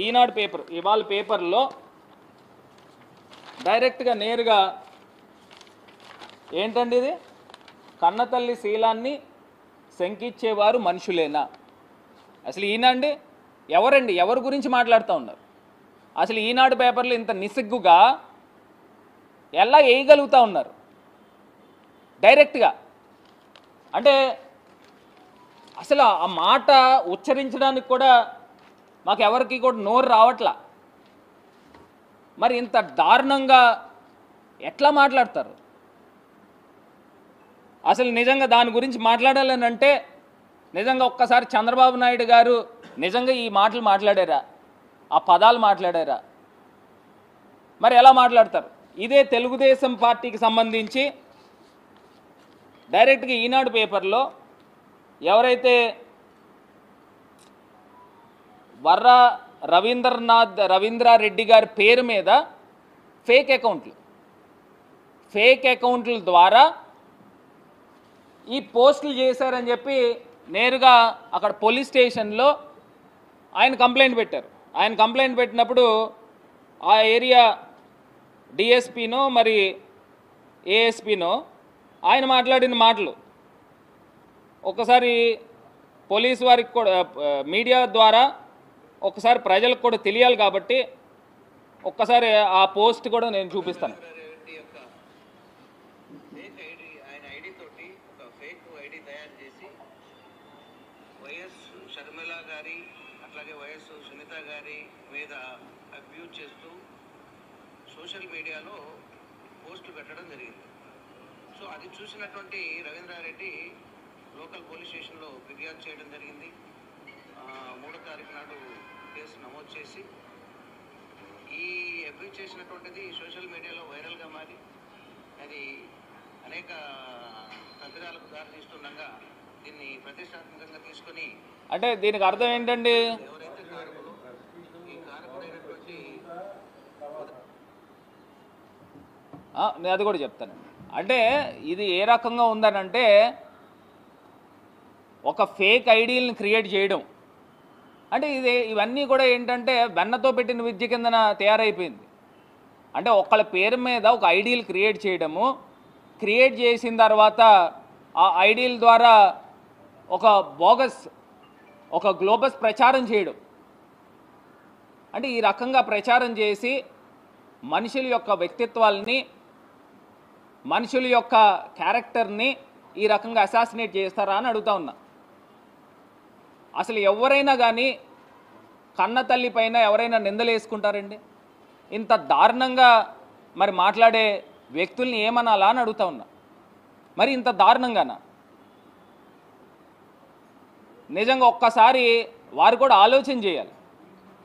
ఈనాడు paper ఇవాళ పేపర్లో డైరెక్ట్గా నేరుగా ఏంటండి ఇది, కన్నతల్లి శీలాన్ని శంకించేవారు మనుషులేనా? అసలు ఈనాండి ఎవరండి, ఎవరి గురించి మాట్లాడుతూ ఉన్నారు? అసలు ఈనాడు పేపర్లో ఇంత నిస్సిగ్గుగా ఎలా వేయగలుగుతూ ఉన్నారు డైరెక్ట్గా? అంటే అసలు ఆ మాట ఉచ్చరించడానికి కూడా మాకు ఎవరికి కూడా నోరు రావట్లా. మరి ఇంత దారుణంగా ఎట్లా మాట్లాడతారు? అసలు నిజంగా దాని గురించి మాట్లాడాలని అంటే నిజంగా ఒక్కసారి చంద్రబాబు నాయుడు గారు నిజంగా ఈ మాటలు మాట్లాడారా, ఆ పదాలు మాట్లాడారా? మరి ఎలా మాట్లాడతారు? ఇదే తెలుగుదేశం పార్టీకి సంబంధించి డైరెక్ట్గా ఈనాడు పేపర్లో ఎవరైతే వర్ర రవీంద్రారెడ్డి గారి పేరు మీద ఫేక్ అకౌంట్ల ద్వారా ఈ పోస్టులు చేశారని చెప్పి నేరుగా అక్కడ పోలీస్ స్టేషన్లో ఆయన కంప్లైంట్ పెట్టారు. ఆయన కంప్లైంట్ పెట్టినప్పుడు ఆ ఏరియా డిఎస్పీనో మరి ఏఎస్పీనో ఆయన మాట్లాడిన మాటలు ఒకసారి పోలీసు వారికి కూడా మీడియా ద్వారా ఒకసారి ప్రజలకు కూడా తెలియాలి కాబట్టి ఒక్కసారి ఆ పోస్ట్ కూడా నేను చూపిస్తాను. వైఎస్ షర్మిల గారి అట్లాగే వైఎస్ సునీత గారి మీద అబ్యూజ్ చేస్తూ సోషల్ మీడియాలో పోస్టులు పెట్టడం జరిగింది. సో అది చూసినటువంటి రవీంద్రారెడ్డి లోకల్ పోలీస్ స్టేషన్లో ఫిర్యాదు చేయడం జరిగింది. 3వ తారీఖు నాడు కేసు నమోదు చేసి ఈ అబ్యూజ్ చేసినటువంటిది సోషల్ మీడియాలో వైరల్గా మారి అది అనేక తప్పిదాలకు దారితీస్తుండగా దీన్ని ప్రతిష్టాత్మకంగా తీసుకొని అంటే దీనికి అర్థం ఏంటండి? ఎవరైతే కారకులు ఈ కారకుడైనటువంటి నేను అది కూడా చెప్తాను. అంటే ఇది ఏ రకంగా ఉందనంటే ఒక ఫేక్ ఐడీలను క్రియేట్ చేయడం అంటే ఇవన్నీ కూడా ఏంటంటే వెన్నతో పెట్టిన విద్య కిందన తయారైపోయింది. అంటే ఒకళ్ళ పేరు మీద ఒక ఐడీలు క్రియేట్ చేయడము, క్రియేట్ చేసిన తర్వాత ఆ ఐడీల ద్వారా ఒక గ్లోబస్ ప్రచారం చేయడం. అంటే ఈ రకంగా ప్రచారం చేసి మనుషుల యొక్క వ్యక్తిత్వాలని, మనుషుల యొక్క క్యారెక్టర్ని ఈ రకంగా అసాసినేట్ చేస్తారా అని అడుగుతా ఉన్నా. అసలు ఎవరైనా కానీ కన్న తల్లి పైన ఎవరైనా నిందలు వేసుకుంటారండి? ఇంత దారుణంగా మరి మాట్లాడే వ్యక్తుల్ని ఏమనాలా అని అడుగుతా ఉన్నా. మరి ఇంత దారుణంగానా? నిజంగా ఒక్కసారి వారు కూడా ఆలోచన చేయాలి.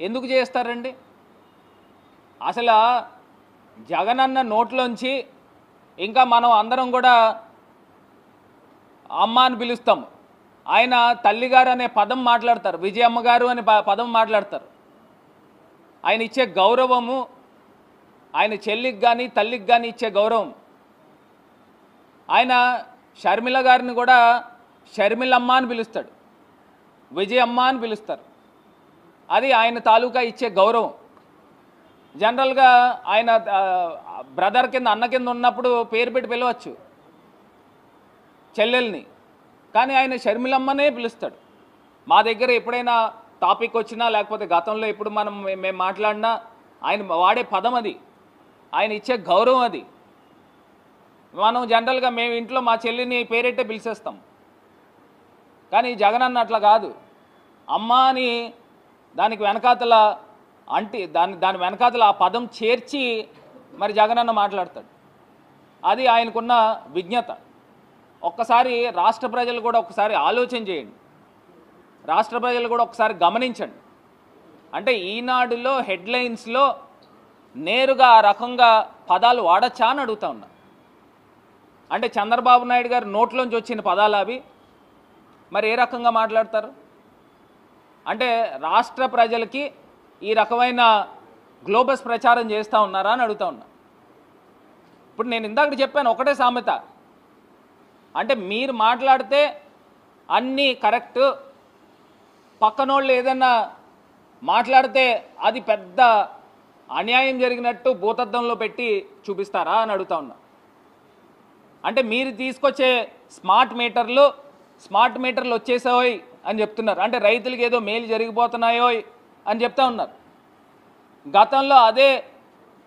ఎందుకు చేస్తారండి? అసలు జగనన్న నోట్లోంచి ఇంకా మనం అందరం కూడా అమ్మ అని పిలుస్తాము. ఆయన తల్లిగారు అనే పదం మాట్లాడతారు, విజయమ్మ గారు అనే పదం మాట్లాడతారు. ఆయన ఇచ్చే గౌరవము, ఆయన చెల్లికి కానీ తల్లికి కానీ ఇచ్చే గౌరవం. ఆయన షర్మిల గారిని కూడా షర్మిలమ్మ అని పిలుస్తాడు, విజయమ్మ అని పిలుస్తారు. అది ఆయన తాలూకా ఇచ్చే గౌరవం. జనరల్గా ఆయన బ్రదర్ కింద అన్న కింద ఉన్నప్పుడు పేరు పెట్టి పిలవచ్చు చెల్లెల్ని, కానీ ఆయన షర్మిలమ్మనే పిలుస్తాడు. మా దగ్గర ఎప్పుడైనా టాపిక్ వచ్చినా లేకపోతే గతంలో ఎప్పుడు మేము మాట్లాడినా ఆయన వాడే పదం అది, ఆయన ఇచ్చే గౌరవం అది. మనం జనరల్గా మేము ఇంట్లో మా చెల్లిని పేరెట్టే పిలిచేస్తాం, కానీ జగనన్న అట్లా కాదు. అమ్మ అని దానికి వెనకాతల దాని వెనకాతల ఆ పదం చేర్చి మరి జగనన్న మాట్లాడతాడు. అది ఆయనకున్న విజ్ఞత. ఒక్కసారి రాష్ట్ర ప్రజలు కూడా ఒకసారి ఆలోచన చేయండి, రాష్ట్ర ప్రజలు కూడా ఒకసారి గమనించండి. అంటే ఈనాడులో హెడ్లైన్స్లో నేరుగా ఆ రకంగా పదాలు వాడచ్చా అని అడుగుతా ఉన్నా. అంటే చంద్రబాబు నాయుడు గారు నోట్లోంచి వచ్చిన పదాలు అవి మరి ఏ రకంగా మాట్లాడతారు? అంటే రాష్ట్ర ప్రజలకి ఈ రకమైన గ్లోబస్ ప్రచారం చేస్తూ ఉన్నారా అని అడుగుతా ఉన్నా. ఇప్పుడు నేను ఇందాక చెప్పాను ఒకటే సామెత, అంటే మీరు మాట్లాడితే అన్నీ కరెక్ట్, పక్కనోళ్ళు ఏదన్నా మాట్లాడితే అది పెద్ద అన్యాయం జరిగినట్టు భూతద్దంలో పెట్టి చూపిస్తారా అని అడుగుతా ఉన్నా. అంటే మీరు తీసుకొచ్చే స్మార్ట్ మీటర్లు వచ్చేసాయి అని చెప్తున్నారు. అంటే రైతులకు ఏదో మేలు జరిగిపోతున్నాయో అని చెప్తా ఉన్నారు. గతంలో అదే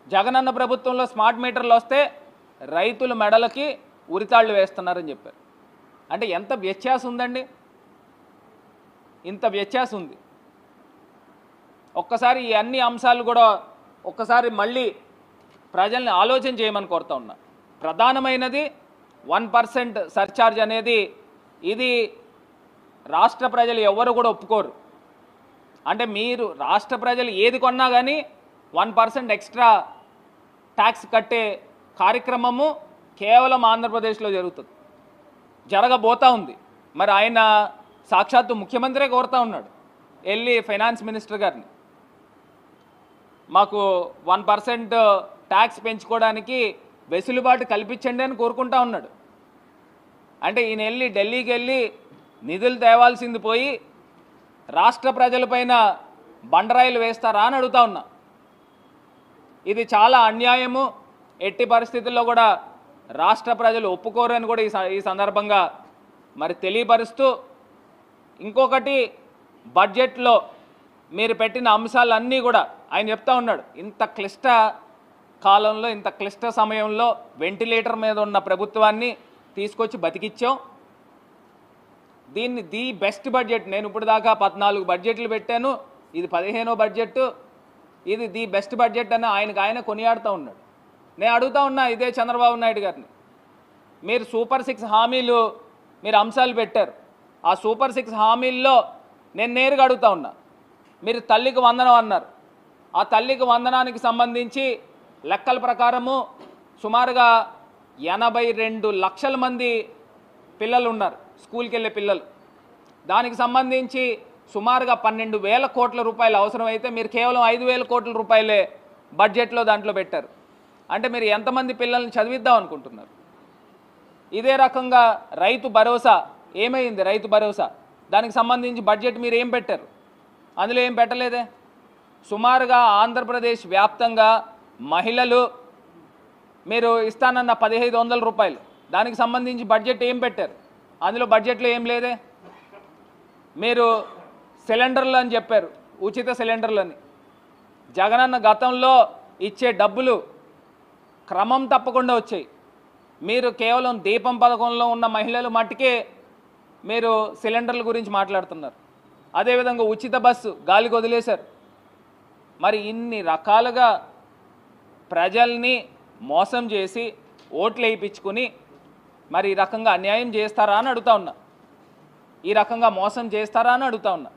జగనన్న ప్రభుత్వంలో స్మార్ట్ మీటర్లు వస్తే రైతుల మెడలకి ఉరితాళ్ళు వేస్తున్నారని చెప్పారు. అంటే ఎంత వ్యత్యాసం ఉందండి, ఇంత వ్యత్యాసం ఉంది. ఒక్కసారి ఈ అన్ని అంశాలు కూడా ఒక్కసారి మళ్ళీ ప్రజల్ని ఆలోచన చేయమని కోరుతా ఉన్నా. ప్రధానమైనది 1% సర్ఛార్జ్ అనేది, ఇది రాష్ట్ర ప్రజలు ఎవరు కూడా ఒప్పుకోరు. అంటే మీరు రాష్ట్ర ప్రజలు ఏది కొన్నా కానీ 1% ఎక్స్ట్రా ట్యాక్స్ కట్టే కార్యక్రమము కేవలం ఆంధ్రప్రదేశ్లో జరగబోతా ఉంది. మరి ఆయన సాక్షాత్తు ముఖ్యమంత్రే కోరుతా ఉన్నాడు, వెళ్ళి ఫైనాన్స్ మినిస్టర్ గారిని మాకు 1% ట్యాక్స్ పెంచుకోవడానికి వెసులుబాటు కల్పించండి అని కోరుకుంటా ఉన్నాడు. అంటే ఈయన వెళ్ళి ఢిల్లీకి వెళ్ళి నిధులు తేవాల్సింది పోయి రాష్ట్ర ప్రజలపైన బండరాయిలు వేస్తారా అని అడుగుతా ఉన్నా. ఇది చాలా అన్యాయము. ఎట్టి పరిస్థితుల్లో కూడా రాష్ట్ర ప్రజలు ఒప్పుకోరు అని కూడా ఈ సందర్భంగా మరి తెలియపరుస్తూ, ఇంకొకటి బడ్జెట్లో మీరు పెట్టిన అంశాలన్నీ కూడా ఆయన చెప్తా ఉన్నాడు, ఇంత క్లిష్ట కాలంలో ఇంత క్లిష్ట సమయంలో వెంటిలేటర్ మీద ఉన్న ప్రభుత్వాన్ని తీసుకొచ్చి బతికిచ్చాం. దీన్ని ది బెస్ట్ బడ్జెట్, నేను ఇప్పుడు దాకా 14 బడ్జెట్లు పెట్టాను, ఇది 15వ బడ్జెట్, ఇది ది బెస్ట్ బడ్జెట్ అని ఆయన కొనియాడుతూ ఉన్నాడు. నేను అడుగుతా ఉన్నా ఇదే చంద్రబాబు నాయుడు గారిని, మీరు సూపర్ 6 హామీలు మీరు అంశాలు పెట్టారు. ఆ సూపర్ 6 హామీల్లో నేను నేరుగా అడుగుతా ఉన్నా, మీరు తల్లికి వందనం అన్నారు. ఆ తల్లికి వందనానికి సంబంధించి లెక్కల ప్రకారము సుమారుగా 82 లక్షల మంది పిల్లలు ఉన్నారు, స్కూల్కి వెళ్ళే పిల్లలు. దానికి సంబంధించి సుమారుగా 12,000 కోట్ల రూపాయలు అవసరమైతే మీరు కేవలం 5,000 కోట్ల రూపాయలే బడ్జెట్లో దాంట్లో పెట్టారు. అంటే మీరు ఎంతమంది పిల్లల్ని చదివిద్దాం అనుకుంటున్నారు? ఇదే రకంగా రైతు భరోసా ఏమైంది? రైతు భరోసా దానికి సంబంధించి బడ్జెట్ మీరు ఏం పెట్టారు? అందులో ఏం పెట్టలేదే. సుమారుగా ఆంధ్రప్రదేశ్ వ్యాప్తంగా మహిళలు మీరు ఇస్తానన్న 1,500 రూపాయలు, దానికి సంబంధించి బడ్జెట్ ఏం పెట్టారు? అందులో బడ్జెట్లో ఏం లేదే. మీరు సిలిండర్లు అని చెప్పారు, ఉచిత సిలిండర్లని. జగనన్న గతంలో ఇచ్చే డబ్బులు క్రమం తప్పకుండా వచ్చాయి. మీరు కేవలం దీపం పథకంలో ఉన్న మహిళలు మట్టుకే మీరు సిలిండర్ల గురించి మాట్లాడుతున్నారు. అదేవిధంగా ఉచిత బస్సు గాలికి వదిలేశారు. మరి ఇన్ని రకాలుగా ప్రజల్ని మోసం చేసి ఓట్లు వేయించుకుని మరి ఈ రకంగా అన్యాయం చేస్తారా అని అడుగుతా ఉన్నా, ఈ రకంగా మోసం చేస్తారా అని అడుగుతా ఉన్నా.